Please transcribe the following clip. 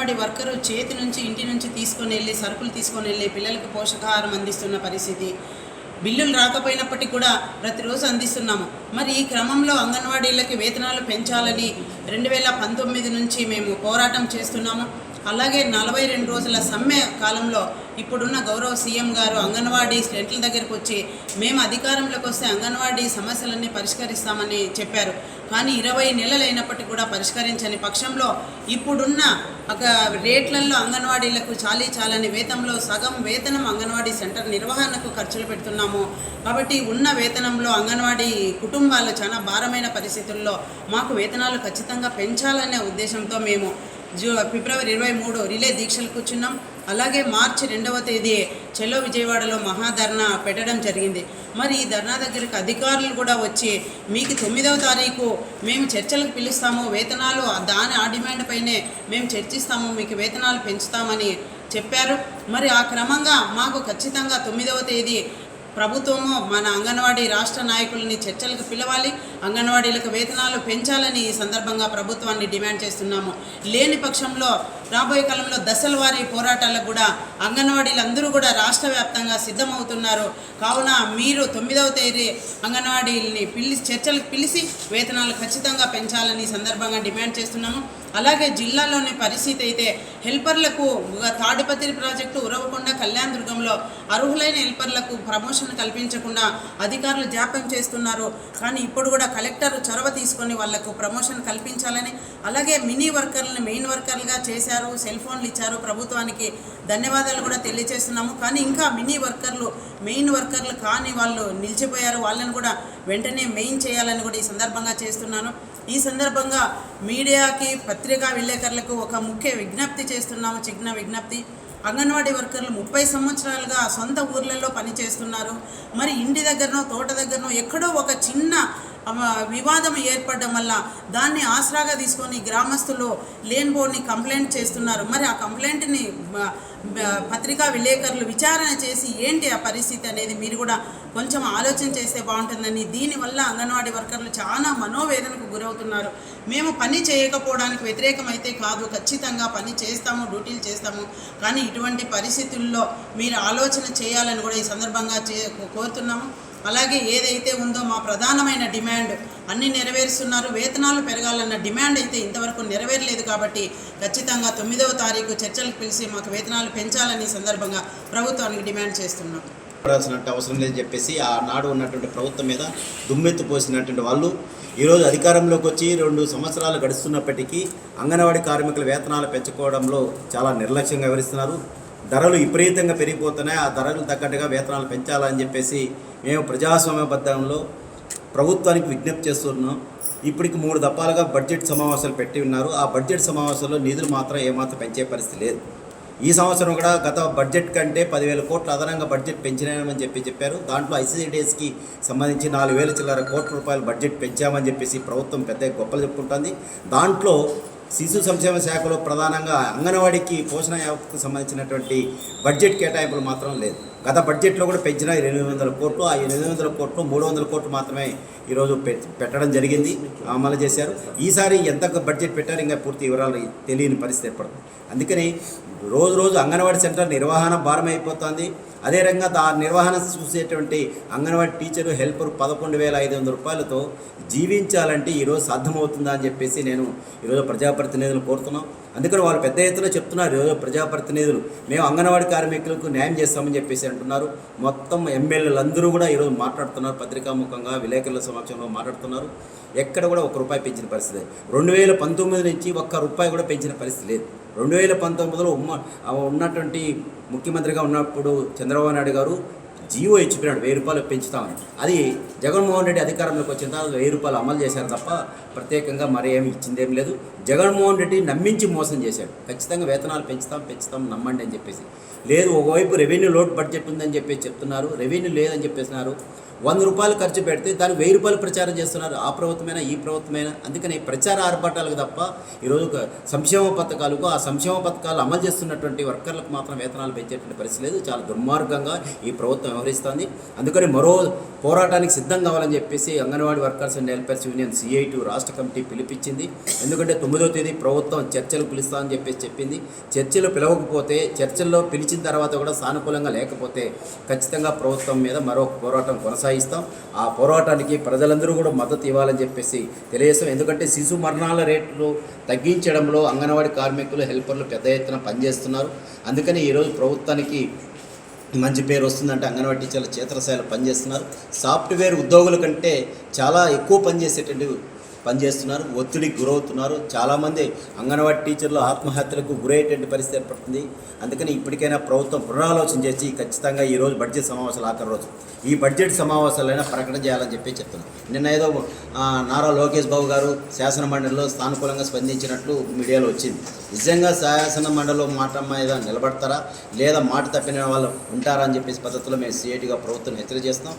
Anganwadi worker చేతి నుంచి ఇంటి నుంచి తీసుకొని వెళ్ళి సరుకులు తీసుకొని వెళ్ళి పిల్లలకు పోషకాహారం అందిస్తున్న పరిస్థితి. బిల్లులు రాకపోయినప్పటికీ కూడా ప్రతిరోజు అందిస్తున్నాము. మరి ఈ క్రమంలో అంగన్వాడీలకి వేతనాలు పెంచాలని 2019 నుంచి మేము పోరాటం చేస్తున్నాము. అలాగే 42 రోజుల సమ్మె కాలంలో ఇప్పుడున్న గౌరవ సీఎం గారు అంగన్వాడీ సెంట్ల దగ్గరికి వచ్చి మేము అధికారంలోకి వస్తే అంగన్వాడీ సమస్యలన్నీ పరిష్కరిస్తామని చెప్పారు. కానీ 20 నెలలు అయినప్పటికీ కూడా పరిష్కరించని పక్షంలో ఇప్పుడున్న రేట్లలో అంగన్వాడీలకు చాలని వేతనంలో సగం వేతనం అంగన్వాడీ సెంటర్ నిర్వహణకు ఖర్చులు పెడుతున్నాము. కాబట్టి ఉన్న వేతనంలో అంగన్వాడీ కుటుంబాలు చాలా భారమైన పరిస్థితుల్లో మాకు వేతనాలు ఖచ్చితంగా పెంచాలనే ఉద్దేశంతో మేము ఫిబ్రవరి 23 రిలే దీక్షలు కూర్చున్నాం. అలాగే మార్చి 2వ తేదీ చెల్లో విజయవాడలో మహాధర్నా పెట్టడం జరిగింది. మరి ఈ ధర్నా దగ్గరికి అధికారులు కూడా వచ్చి మీకు 9వ తారీఖు మేము చర్చలకు పిలుస్తాము, వేతనాలు ఆ డిమాండ్ పైనే మేము చర్చిస్తాము, మీకు వేతనాలు పెంచుతామని చెప్పారు. మరి ఆ క్రమంగా మాకు ఖచ్చితంగా 9వ తేదీ ప్రభుత్వము మన అంగన్వాడీ రాష్ట్ర నాయకులని చర్చలకు పిలవాలి, అంగన్వాడీలకు వేతనాలు పెంచాలని ఈ సందర్భంగా ప్రభుత్వాన్ని డిమాండ్ చేస్తున్నాము. లేని పక్షంలో రాబోయే కాలంలో దశల వారీ పోరాటాలకు కూడా అంగన్వాడీలు అందరూ కూడా రాష్ట్ర వ్యాప్తంగా సిద్ధమవుతున్నారు. కావున మీరు 9వ తేదీ అంగన్వాడీలని చర్చలకు పిలిచి వేతనాలు ఖచ్చితంగా పెంచాలని సందర్భంగా డిమాండ్ చేస్తున్నాము. అలాగే జిల్లాలోని పరిస్థితి అయితే హెల్పర్లకు తాడిపత్రి ప్రాజెక్టు, ఉరవకొండ, కళ్యాణదుర్గంలో అర్హులైన హెల్పర్లకు ప్రమోషన్ కల్పించకుండా అధికారులు జాప్యం చేస్తున్నారు. కానీ ఇప్పుడు కూడా కలెక్టర్ చొరవ తీసుకొని వాళ్లకు ప్రమోషన్ కల్పించాలని, అలాగే మినీ వర్కర్లను మెయిన్ వర్కర్లుగా చేశారు, సెల్ ఫోన్లు ఇచ్చారు, ప్రభుత్వానికి ధన్యవాదాలు కూడా తెలియజేస్తున్నాము. కానీ ఇంకా మినీ వర్కర్లు మెయిన్ వర్కర్లు కానీ వాళ్ళు నిలిచిపోయారు, వాళ్ళని కూడా వెంటనే మెయిన్ చేయాలని కూడా ఈ సందర్భంగా చేస్తున్నాను. ఈ సందర్భంగా మీడియాకి, పత్రికా విలేకరులకు ఒక ముఖ్య విజ్ఞప్తి చేస్తున్నాము, చిన్న విజ్ఞప్తి. అంగన్వాడీ వర్కర్లు 30 సంవత్సరాలుగా సొంత ఊర్లలో పనిచేస్తున్నారు. మరి ఇంటి దగ్గరనో తోట దగ్గరనో ఎక్కడో ఒక చిన్న వివాదం ఏర్పడడం వల్ల దాన్ని ఆసరాగా తీసుకొని గ్రామస్తులు లేనిపోని కంప్లైంట్ చేస్తున్నారు. మరి ఆ కంప్లైంట్ని పత్రికా విలేకరులు విచారణ చేసి ఏంటి ఆ పరిస్థితి అనేది మీరు కూడా కొంచెం ఆలోచన చేస్తే బాగుంటుందని. దీనివల్ల అంగన్వాడీ వర్కర్లు చాలా మనోవేదనకు గురవుతున్నారు. మేము పని చేయకపోవడానికి వ్యతిరేకమైతే కాదు, ఖచ్చితంగా పని చేస్తాము, డ్యూటీలు చేస్తాము. కానీ ఇటువంటి పరిస్థితుల్లో మీరు ఆలోచన చేయాలని కూడా ఈ సందర్భంగా కోరుతున్నాము. అలాగే ఏదైతే ఉందో మా ప్రధానమైన డిమాండ్ అన్నీ నెరవేరుస్తున్నారు. వేతనాలు పెరగాలన్న డిమాండ్ అయితే ఇంతవరకు నెరవేరలేదు. కాబట్టి ఖచ్చితంగా 9వ తారీఖు చర్చలకు పిలిచి మాకు వేతనాలు పెంచాలని సందర్భంగా ప్రభుత్వానికి డిమాండ్ చేస్తున్నాం. పడాల్సినట్టు అవసరం లేదని చెప్పేసి ఆనాడు ఉన్నటువంటి ప్రభుత్వం మీద దుమ్మెత్తు పోసినటువంటి వాళ్ళు ఈరోజు అధికారంలోకి వచ్చి 2 సంవత్సరాలు గడుస్తున్నప్పటికీ అంగన్వాడీ కార్మికుల వేతనాలు పెంచుకోవడంలో చాలా నిర్లక్ష్యంగా వ్యవహరిస్తున్నారు. ధరలు విపరీతంగా పెరిగిపోతున్నాయి. ఆ ధరలు తగ్గట్టుగా వేతనాలు పెంచాలని చెప్పేసి మేము ప్రజాస్వామ్యబద్ధంలో ప్రభుత్వానికి విజ్ఞప్తి చేస్తున్నాం. ఇప్పటికి 3 దఫాలుగా బడ్జెట్ సమావేశాలు పెట్టి ఉన్నారు. ఆ బడ్జెట్ సమావేశాల్లో నిధులు మాత్రం ఏమాత్రం పెంచే పరిస్థితి లేదు. ఈ సంవత్సరం కూడా గత బడ్జెట్ కంటే 10,000 కోట్లు అదనంగా బడ్జెట్ పెంచినామని చెప్పారు. దాంట్లో ఐసీడీఎస్కి సంబంధించి 4,000 చిల్లర కోట్ల రూపాయలు బడ్జెట్ పెంచామని చెప్పేసి ప్రభుత్వం పెద్ద గొప్పలు చెప్పుకుంటుంది. దాంట్లో శిశు సంక్షేమ శాఖలో ప్రధానంగా అంగన్వాడీకి పోషణ వ్యవస్థకు సంబంధించినటువంటి బడ్జెట్ కేటాయింపులు మాత్రం లేదు. గత బడ్జెట్లో కూడా పెంచిన 800 కోట్లు, ఆ 800 కోట్లు 300 కోట్లు మాత్రమే ఈరోజు పెట్టడం జరిగింది, అమలు చేశారు. ఈసారి ఎంత బడ్జెట్ పెట్టారు ఇంకా పూర్తి వివరాలు తెలియని పరిస్థితి ఏర్పడుతుంది. అందుకని రోజు అంగన్వాడీ సెంటర్ నిర్వహణ భారం అయిపోతుంది. అదే రకంగా ఆ నిర్వహణ చూసేటువంటి అంగన్వాడీ టీచరు, హెల్పర్ 11,500 రూపాయలతో జీవించాలంటే ఈరోజు సాధ్యమవుతుందా అని చెప్పేసి నేను ఈరోజు ప్రజాప్రతినిధులు కోరుతున్నాం. అందుకని వాళ్ళు పెద్ద ఎత్తున చెప్తున్నారు, ఈరోజు ప్రజాప్రతినిధులు మేము అంగన్వాడీ కార్మికులకు న్యాయం చేస్తామని చెప్పేసి అంటున్నారు. మొత్తం ఎమ్మెల్యేలు అందరూ కూడా ఈరోజు మాట్లాడుతున్నారు, పత్రికాముఖంగా విలేకరుల సమక్షంలో మాట్లాడుతున్నారు. ఎక్కడ కూడా ₹1 పెంచిన పరిస్థితి. 2019 నుంచి ₹1 కూడా పెంచిన పరిస్థితి లేదు. 2019లో ఉన్నటువంటి ముఖ్యమంత్రిగా ఉన్నప్పుడు చంద్రబాబు నాయుడు గారు జీవో ఇచ్చిపోయినాడు ₹1000 పెంచుతామని. అది జగన్మోహన్ రెడ్డి అధికారంలోకి వచ్చిన తర్వాత ₹1000 అమలు చేశారు తప్ప ప్రత్యేకంగా మరి ఏమి ఇచ్చిందేం లేదు. జగన్మోహన్ రెడ్డి నమ్మించి మోసం చేశాడు. ఖచ్చితంగా వేతనాలు పెంచుతాం నమ్మండి అని చెప్పేసి. లేదు, ఒకవైపు రెవెన్యూ లోడ్ బడ్జెట్ ఉందని చెప్పేసి చెప్తున్నారు, రెవెన్యూ లేదని చెప్పేసినారు. రూపాయలు ఖర్చు పెడితే దానికి 1000 రూపాయలు ప్రచారం చేస్తున్నారు. ఆ ప్రభుత్వమైనా ఈ ప్రభుత్వమైనా. అందుకని ప్రచార ఆర్భాటాలకు తప్ప ఈరోజు సంక్షేమ పథకాలకు, ఆ సంక్షేమ పథకాలు అమలు చేస్తున్నటువంటి వర్కర్లకు మాత్రం వేతనాలు పెంచేటువంటి పరిస్థితి లేదు. చాలా దుర్మార్గంగా ఈ ప్రభుత్వం వ్యవహరిస్తుంది. అందుకని మరో పోరాటానికి సిద్ధం కావాలని చెప్పేసి anganwadi workers and helpers union CITU రాష్ట్ర కమిటీ పిలిపించింది. ఎందుకంటే 9వ తేదీ ప్రభుత్వం చర్చలు పిలుస్తా అని చెప్పేసి చెప్పింది. చర్చలు పిలవకపోతే, చర్చల్లో పిలిచిన తర్వాత కూడా సానుకూలంగా లేకపోతే ఖచ్చితంగా ప్రభుత్వం మీద మరో పోరాటం కొనసాగిస్తాం. ఆ పోరాటానికి ప్రజలందరూ కూడా మద్దతు ఇవ్వాలని చెప్పేసి తెలియజేస్తాం. ఎందుకంటే శిశు మరణాల రేట్లు తగ్గించడంలో అంగన్వాడీ కార్మికులు, హెల్పర్లు పెద్ద ఎత్తున పనిచేస్తున్నారు. అందుకని ఈరోజు ప్రభుత్వానికి మంచి పేరు వస్తుందంటే అంగన్వాడీ టీచర్లు క్షేత్రస్థాయిలో పనిచేస్తున్నారు. సాఫ్ట్వేర్ ఉద్యోగుల కంటే చాలా ఎక్కువ పనిచేస్తున్నారు, ఒత్తిడికి గురవుతున్నారు. చాలామంది అంగన్వాడీ టీచర్లు ఆత్మహత్యలకు గురయ్యేటువంటి పరిస్థితి ఏర్పడుతుంది. అందుకని ఇప్పటికైనా ప్రభుత్వం పునరాలోచన చేసి ఖచ్చితంగా ఈరోజు బడ్జెట్ సమావేశాలు ఆఖరి రోజు ఈ బడ్జెట్ సమావేశాలైనా ప్రకటన చేయాలని చెప్పి చెప్తున్నాను. నిన్న ఏదో నారా లోకేష్ బాబు గారు శాసన మండలిలో సానుకూలంగా స్పందించినట్లు మీడియాలో వచ్చింది. నిజంగా శాసన మండలిలో మాట మీద నిలబడతారా లేదా మాట తప్పిన వాళ్ళు ఉంటారా అని చెప్పేసి పద్ధతిలో మేము CITగా ప్రభుత్వం హెచ్చరిక చేస్తాం.